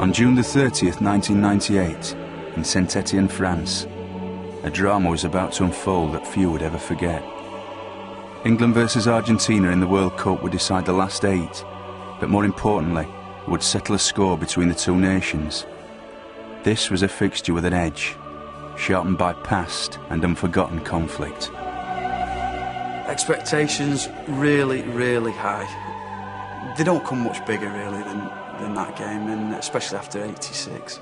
On June the 30th, 1998, in Saint-Étienne, France, a drama was about to unfold that few would ever forget. England versus Argentina in the World Cup would decide the last 8, but more importantly, would settle a score between the two nations. This was a fixture with an edge, sharpened by past and unforgotten conflict. Expectations really, really high. They don't come much bigger really than that game, and especially after '86.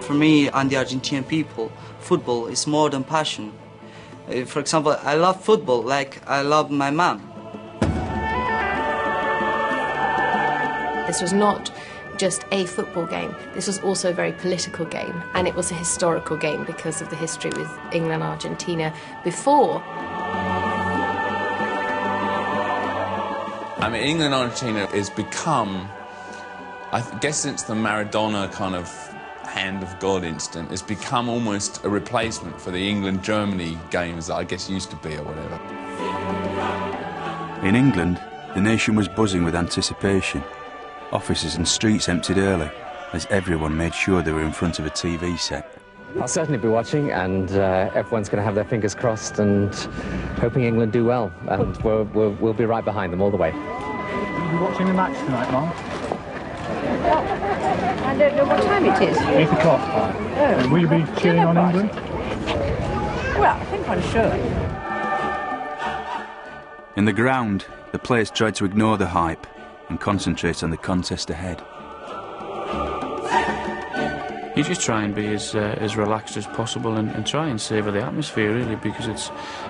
For me and the Argentinian people, football is more than passion. For example, I love football like I love my mom. This was not just a football game. This was also a very political game, and it was a historical game because of the history with England and Argentina before. I mean, England and Argentina has become, I guess since the Maradona kind of hand of God instant, it's become almost a replacement for the England-Germany games that I guess used to be or whatever. In England, the nation was buzzing with anticipation. Offices and streets emptied early, as everyone made sure they were in front of a TV set. I'll certainly be watching, and everyone's going to have their fingers crossed and hoping England do well, and we'll be right behind them all the way. Will you be watching the match tonight, Mum? I don't know what time it is. 8 o'clock. Oh. Will you be cheering on England? Well, I think I should. In the ground, the players tried to ignore the hype and concentrate on the contest ahead. You just try and be as relaxed as possible and try and savour the atmosphere, really, because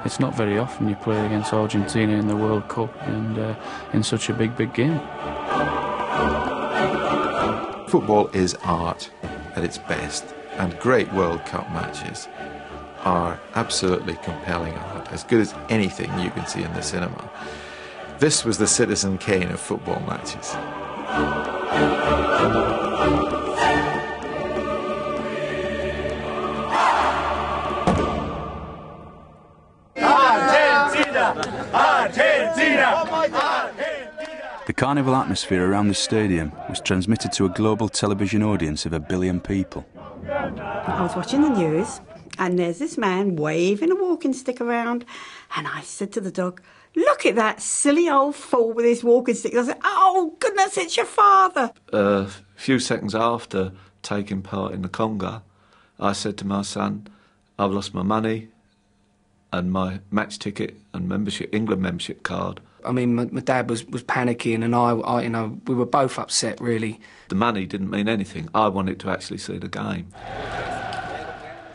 it's not very often you play against Argentina in the World Cup and in such a big game. Football is art at its best, and great World Cup matches are absolutely compelling art, as good as anything you can see in the cinema. This was the Citizen Kane of football matches. Argentina! Argentina! The carnival atmosphere around the stadium was transmitted to a global television audience of 1 billion people. I was watching the news, and there's this man waving a walking stick around, and I said to the dog, "Look at that silly old fool with his walking stick." I said, "Oh, goodness, it's your father." A few seconds after taking part in the conga, I said to my son, "I've lost my money and my match ticket and England membership card." I mean, my dad was panicking, and I, you know, we were both upset, really. The money didn't mean anything. I wanted to actually see the game.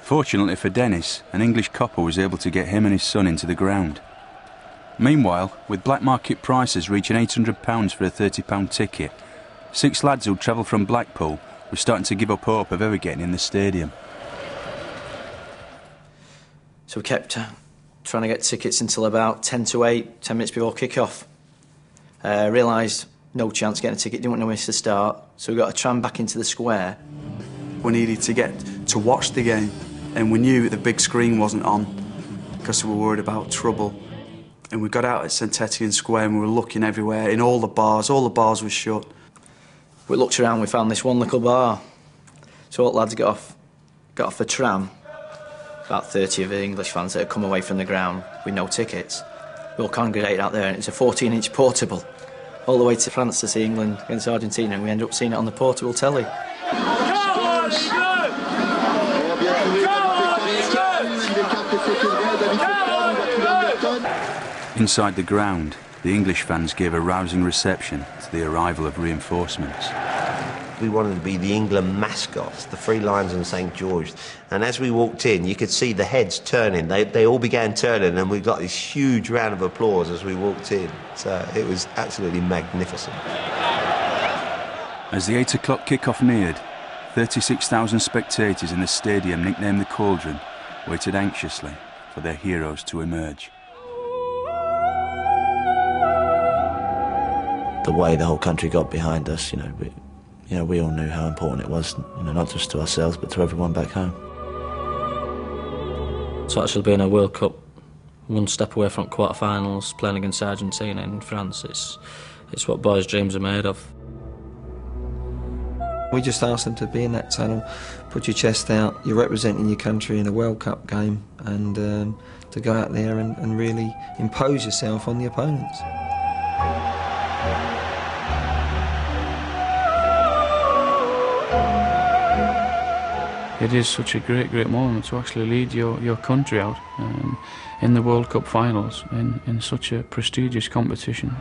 Fortunately for Dennis, an English copper was able to get him and his son into the ground. Meanwhile, with black market prices reaching £800 for a £30 ticket, 6 lads who'd travelled from Blackpool were starting to give up hope of ever getting in the stadium. So we kept trying to get tickets until about 10 to 8, 10 minutes before kick-off. Realised no chance getting a ticket, didn't want to miss the start, so we got a tram back into the square. We needed to get to watch the game, and we knew the big screen wasn't on because we were worried about trouble. And we got out at Saint-Étienne Square and we were looking everywhere, in all the bars were shut. We looked around, we found this one little bar. So all the lads got off the tram. About 30 of the English fans that had come away from the ground with no tickets. We all congregated out there, and it's a 14-inch portable, all the way to France to see England against Argentina, and we ended up seeing it on the portable telly. Inside the ground, the English fans gave a rousing reception to the arrival of reinforcements. We wanted to be the England mascots, the Three Lions and St George. And as we walked in, you could see the heads turning. They all began turning, and we got this huge round of applause as we walked in. So it was absolutely magnificent. As the 8 o'clock kick-off neared, 36,000 spectators in the stadium nicknamed the Cauldron waited anxiously for their heroes to emerge. The way the whole country got behind us, we all knew how important it was, not just to ourselves, but to everyone back home. So actually being a World Cup, one step away from quarter-finals, playing against Argentina in France, It's what boys' dreams are made of. We just asked them to be in that tunnel, put your chest out, you're representing your country in a World Cup game, and to go out there and really impose yourself on the opponents. It is such a great moment to actually lead your country out in the World Cup finals in such a prestigious competition.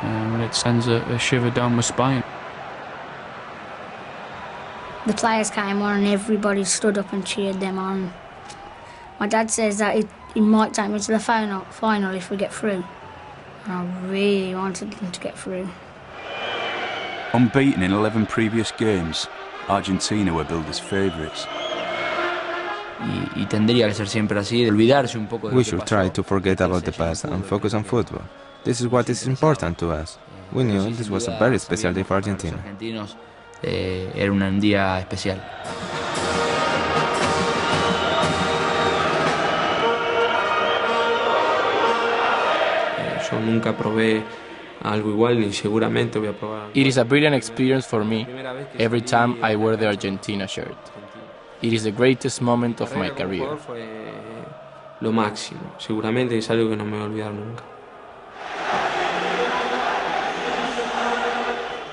And it sends a shiver down my spine. The players came on and everybody stood up and cheered them on. My dad says that it might take me to the final if we get through. And I really wanted them to get through. Unbeaten in 11 previous games, Argentina were billed as favourites. Y tendría que ser siempre así, de olvidarse un poco de We should try to forget about the past and focus on football. This is what is important to us. We knew this was a very special day for Argentina. Era un día especial. Yo nunca probé algo igual y seguramente voy a probar. It is a brilliant experience for me every time I wear the Argentina shirt. It is the greatest moment of my career. Fue lo máximo, seguramente es algo que no me voy a olvidar nunca.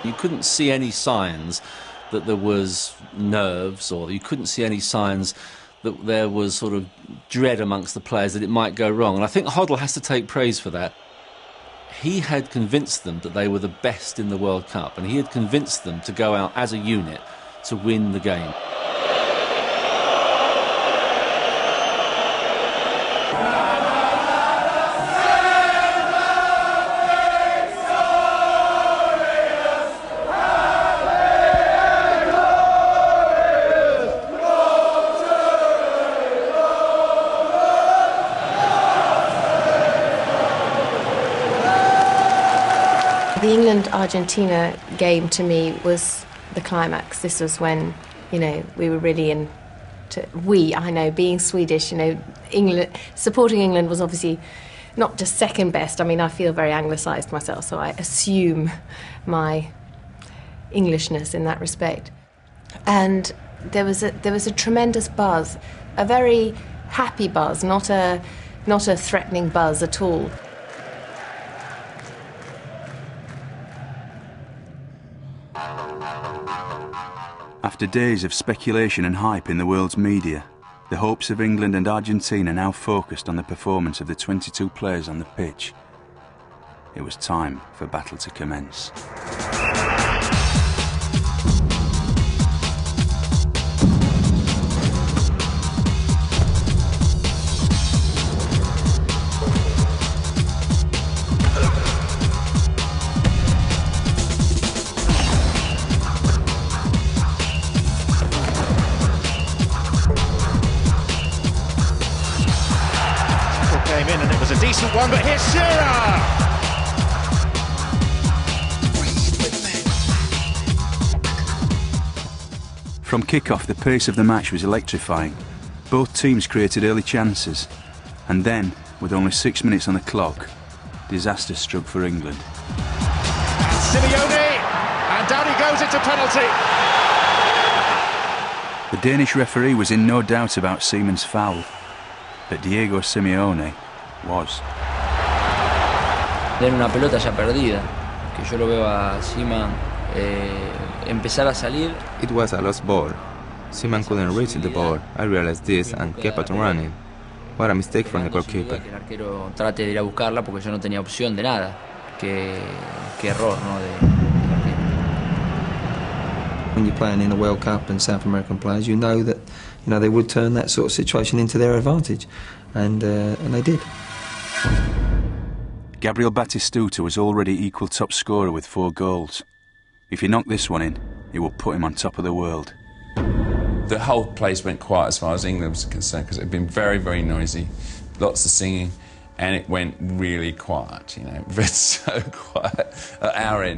You couldn't see any signs that there was nerves, or you couldn't see any signs that there was sort of dread amongst the players that it might go wrong. And I think Hoddle has to take praise for that. He had convinced them that they were the best in the World Cup, and he had convinced them to go out as a unit to win the game. The England-Argentina game to me was the climax. This was when, you know, we were really in. I know, being Swedish, you know, supporting England was obviously not just second best. I mean, I feel very anglicised myself, so I assume my Englishness in that respect. And there was a tremendous buzz, a very happy buzz, not a threatening buzz at all. After days of speculation and hype in the world's media, the hopes of England and Argentina now focused on the performance of the 22 players on the pitch. It was time for battle to commence. Came in and it was a decent one, but here's Shearer! From kick-off, the pace of the match was electrifying. Both teams created early chances, and then, with only 6 minutes on the clock, disaster struck for England. And Simeone, and down he goes into penalty. The Danish referee was in no doubt about Seaman's foul, but Diego Simeone was. Era una pelota ya perdida, que yo lo veo a Seaman empezar a salir. It was a lost ball. Seaman couldn't reach the ball. I realized this and kept on running. What a mistake from the goalkeeper. Que el arquero trate de ir a buscarla porque yo no tenía opción de nada. Qué error, ¿no? When you're playing in a World Cup and South American players, you know that they would turn that sort of situation into their advantage, and they did. Gabriel Batistuta was already equal top scorer with 4 goals. If he knocked this one in, it would put him on top of the world. The whole place went quiet as far as England was concerned, because it had been very, very noisy, lots of singing, and it went really quiet, you know, so quiet at our end.